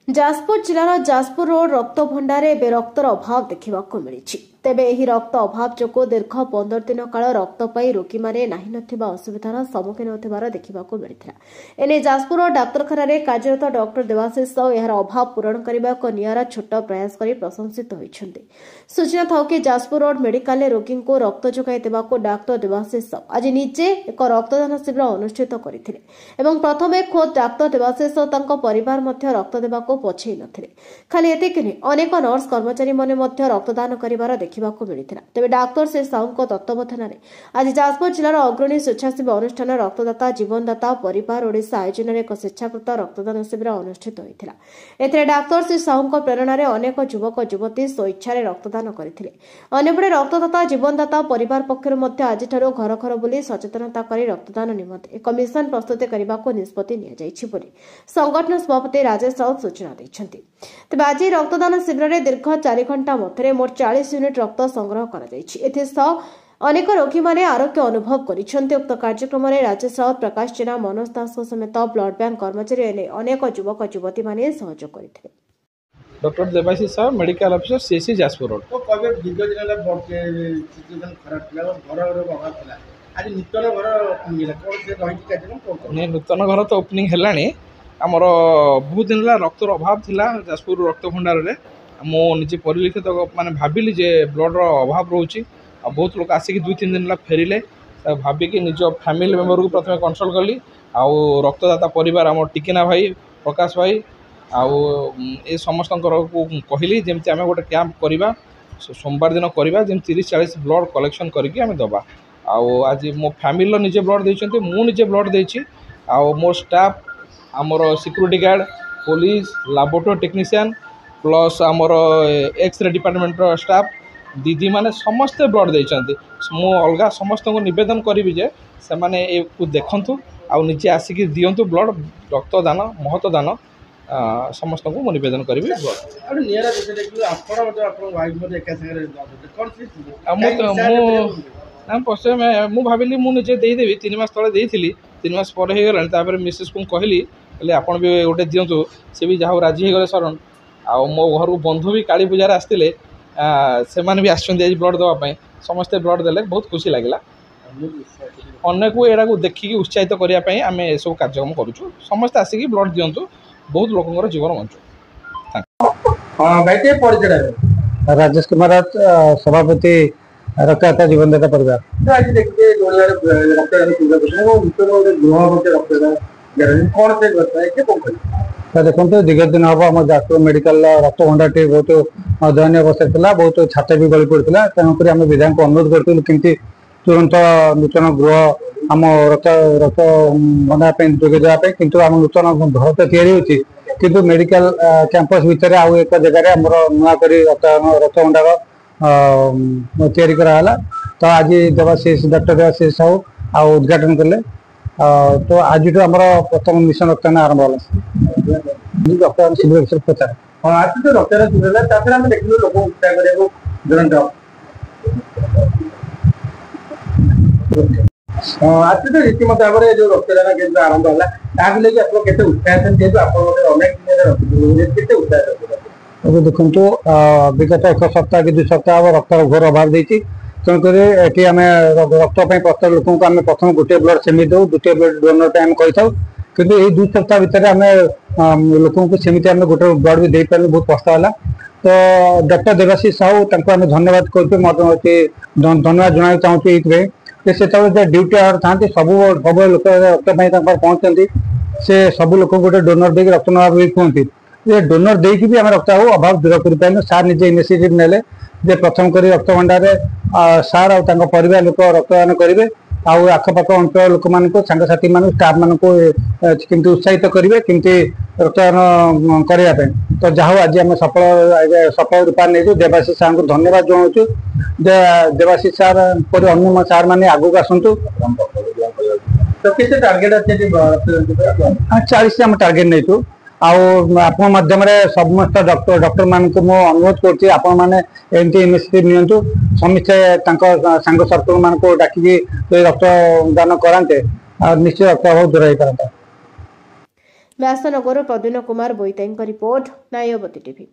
Jajpur जिलार Jajpur road रक्त भंडार एवं रक्तर अभाव देखा मिली। तेबे एही रक्त अभाव जो दीर्घ 15 दिन काल रक्त पाई रोगी माने नाही नथिबा असुविधार सम्मुखीन होथिबार देखिबाकू मिलिथिला। एने जाजपुर डाक्तरखाना रे कार्यरत डॉक्टर देवाशीष साहू एहार अभाव पूरण करबा एक नियारा छोट प्रयास करी प्रशंसित होइछन्ते। सूचना थाउ कि जाजपुर रोड मेडिकल रे रोगी को रक्त जोगाई देबाकू डॉक्टर देवाशीष साहू आज निजे एक रक्तदान शिविर अनुष्ठित करथिले एवं प्रथमे खोद डॉक्टर देवाशीष साहू तांको परिवार मध्य रक्त देबाकू पछै नथिले। खाली एतिक नै अनेक नर्स कर्मचारी माने मध्य रक्तदान करिवार तेज डाक्तर श्री साहू तत्वावधान आज जाजपुर जिलार अग्रणी स्वेच्छासेवी अनुष्ठान रक्तदाता जीवनदाता परिवार ओडिशा आयोजन एक स्वेच्छाकृत रक्तदान शिविर अनुष्ठित होता। डाक्तर श्री साहू प्रेरणा अनेक युवक युवती स्वेच्छा रक्तदान करते। अन्यपटे रक्तदाता जीवनदाता परिवार पक्ष आज घर घर बुली सचेतनता कर रक्तदान निमंते एक मिशन प्रस्तुत करने को निष्पत्ति संगठन सभापति राजेश राउत सूचना देते। तेज आज रक्तदान शिविर में दीर्घ 4 घंटा मध्य मोट 40 यूनिट रक्त संग्रह कर अनेक रोगी माने आरोग्य अनुभव करिसेंते। उक्त कार्यक्रम में राजेश राउत प्रकाश जेना मनोज दास समेत ब्लड बैंक कर्मचारी अनेक युवक युवती माने सहयोग करथिले। Doctor Debashish Sahu medical officer CC Jajpur road तो कबे दीर्घ दिन ब्लड के सिचुएशन खराब थिला घर अभाव थिला आज नूतन घर मिला कोन से रही कार्यक्रम कोन ने नूतन घर तो ओपनिंग हेलानी हमर बहुत दिन ला रक्तर अभाव थिला जाजपुर रक्त भंडार रे मो निजे परिलिखित माने भाबिली जे ब्लड रो अभाव रोची आ बहुत लोग आसिक 2-3 दिन ला फेरिले भाबी कि निज फैमिली मेंबर को प्रथम कंसल्ट कली आ रक्तदाता परिवार हमर टिकिना भाई प्रकाश भाई आउ ए समस्त को कहली जमती आम गोटे कैंप करवा सोमवार दिन करवा जमी 30-40 ब्लड कलेक्शन करके आम दबा। आज मो फैमिली निजे ब्लड देते मु निजे ब्लड देती मो स्टाफ आमर security guard police laboratory technician plus आमर एक्सरे डिपार्टमेंट स्टाफ दीदी माने समस्ते ब्लड देते। मु अलग समस्त को निवेदन करी जे से माने देखु आ निजे आसिक दिंतु ब्लड रक्तदान महत्वदान समस्त को निवेदन करी मु भाविली मुझे देदेवी 3 मास तले देती 3 मास पर गला मिसेस को कहली आपड़ भी गोटे दिंतु सी भी जहाँ राजी हो गले शरण आ मो घर को बंधु भी काली पूजार आसते से भी आज ब्लड देवाई समस्ते ब्लड देले बहुत खुशी लगे। अनेक एड़ा को देखिकी उत्साहित करने आम ये सब कार्यक्रम करूँ समस्ते आसिक ब्लड दिंतु बहुत लोक जीवन बचु। राजेश कुमार सभापति रक्तदाता जीवनदाता परिवार देखो दीर्घ दिन हम आम जाजपुर मेडिकल रक्त भंडार बहुत दयनीय अवस्था था बहुत छात्र भी गली पड़ता तेणुक आम विधायक को अनुरोध करूँ कि तुरंत नूतन गृह आम रक्त रक्त भंडार जोगे देवाई किंतु आम नूतन घर तो या किंतु मेडिकल कैंपस भितर आउ एक जगह आमर नुआ कर रक्त भंडार तैयारी कराला तो आज देवाशीष डॉक्टर देवाशीष साहू आ उद्घाटन कले तो आज आम प्रथम मिशन रक्तदान आरंभ है रक्तदान शिविर प्रचार हाँ आज तो रक्तदान शिविर आम देखिए लोक उत्साह करने आज तो रीतिमत भाव में जो रक्तदान केन्द्र आरंभ है ताकि आप उत्साह जेहतु अनेक उत्साह देखो विगत 1 सप्ताह कि 2 सप्ताह हम रक्त घोर अभाव देती तेणुक ये आम रक्त प्रत्येक लोक को आम प्रथम गोटे ब्लड सेमी दो द्वितीय ब्लड डोनर पे आम कही किंतु ये 2 सप्ताह भितर आम लोक को सेमती आम गोटे ब्लड भी दे पारे बहुत कष्ट है। तो डॉक्टर देवाशीष साहू आम धन्यवाद कर धन्यवाद जन चाहूँ से ड्यूटी आवर था सब लोक रक्त पहुँचती से सब लोक गोटे डोनर दे रक्त ना भी कहते ये डोनर देकी भी आम रक्त अभाव दूर कर सार निजे इनिशिएटिव नेले जे प्रथम कर रक्त भंडार सार और परिवार लोक रक्तदान करेंगे आउ आखपाख अंचल लोक मान सांगसाथी मान स्टाफ मान किंतु उत्साहित करेंगे किंतु रक्तदान करने तो जहाँ आज आम सफल रूपा नहीं देवाशीष सार को धन्यवाद जनाऊँ देवाशीष सार पर अन्य सार मैंने आगू आसतु टार्गेट 40 आम टार्गेट नहीं आपण माध्यम समस्त डॉक्टर मान को मो अनुरोध करती आपण माने एमती इनिशिएटिव नियंतु समिचे सांग सर्कल मान को डाकी रक्तदान कराते निश्चित रक्त बहुत दूर हो पारता। व्यासनगर प्रद्युन कुमार बोईताईଙ୍କ रिपोर्ट नायवती टीवी।